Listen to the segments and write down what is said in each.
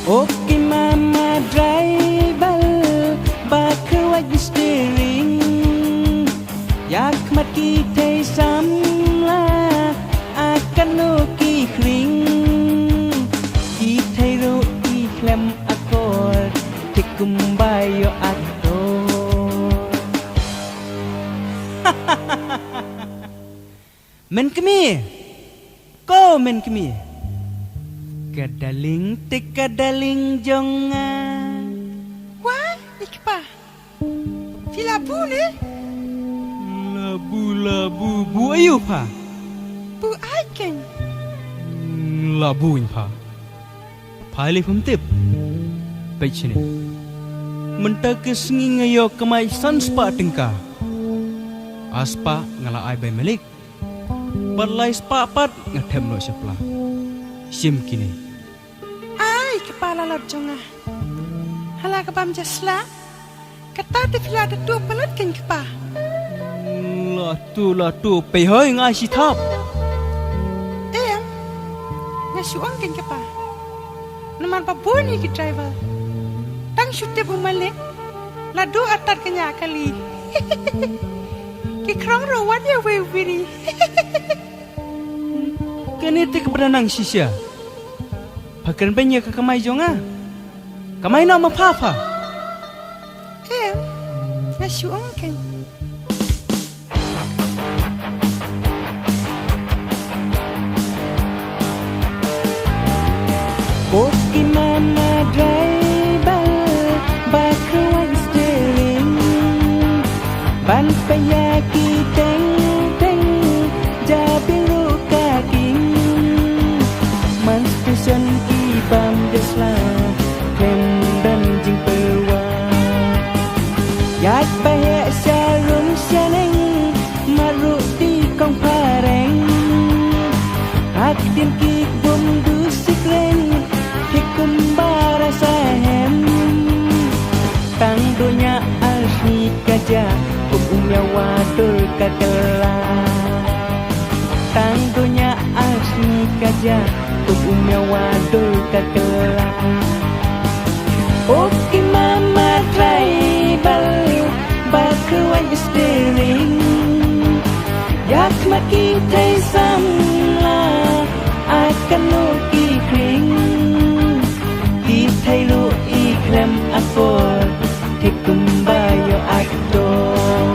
Oke mama driver bakal wajib steering yak mat kita samla akan nuki kring kita ru iklam akor tikumbayo akor men kemi ko men kemi kadaling tekadaling jongan. Wah, ikpa. Filabu ni? Labu bu ayu pa. Bu aiken. Labu in pa. Pali phum tip. Pai chine. Menta ke sengi ngayo kamai sanspa tingka. Aspa ngala ai bai melik. Parlai spa pat ngathem no sapla. Sim kini. Ai kepala larjonga. Hala kapam jasla. Kata te fila de tu palat kan kepa. La tu pe hoi ngai si thap. Ngasuang kan kepa. Naman pa boni ki driver. Tang syute bumalik. Ladu atat kenya kali. Ki krong rawan ya wiri. Kini ti keberanang sisya. Pakan banyak ke kamai jonga. Kamai nak mapapa. Ngasuang kan. Oke mama driver bakal wajib steering ban payaki teng teng jabiru kaking man station ibam desla klem dan jing pewa yak bahaya sarum sianeng maruk di kong pareng hak din kik bom du sikren kumbara sahem tang dunya asli kaja kumnya wadul kakela tang dunya asli kaja kumnya wadul kakela oke mama driver bakal wajib steering yak makin tay samla akan nuki kring thay lu iklam akor tikumbayo aktor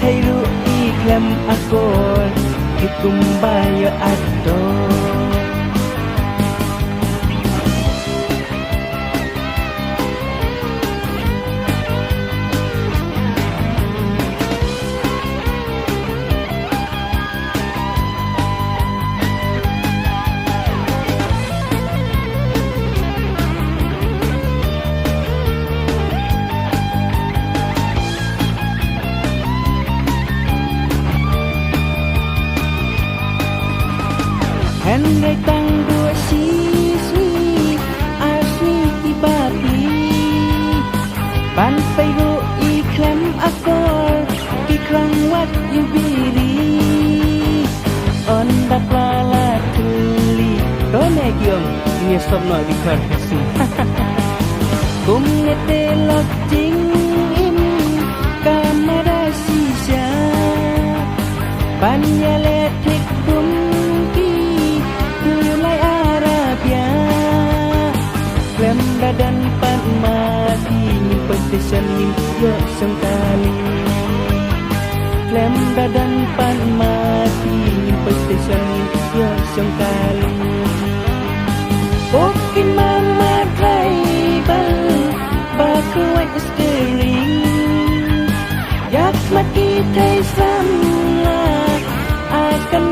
thay lu iklam akor tikumbayo aktor Andai tang dua siswi asli ibadi ban payro iklam akor ikrang wat yubiri on baklala tuli done giong ini stop no dikar kasi kum nete lok jing im kamera sisa ban yale tik kum dan pan mati nyimpen station yo sengkali klem dan pan mati nyimpen station yo sengkali oke mama driver bakal wajib steering yak mati tay samla akan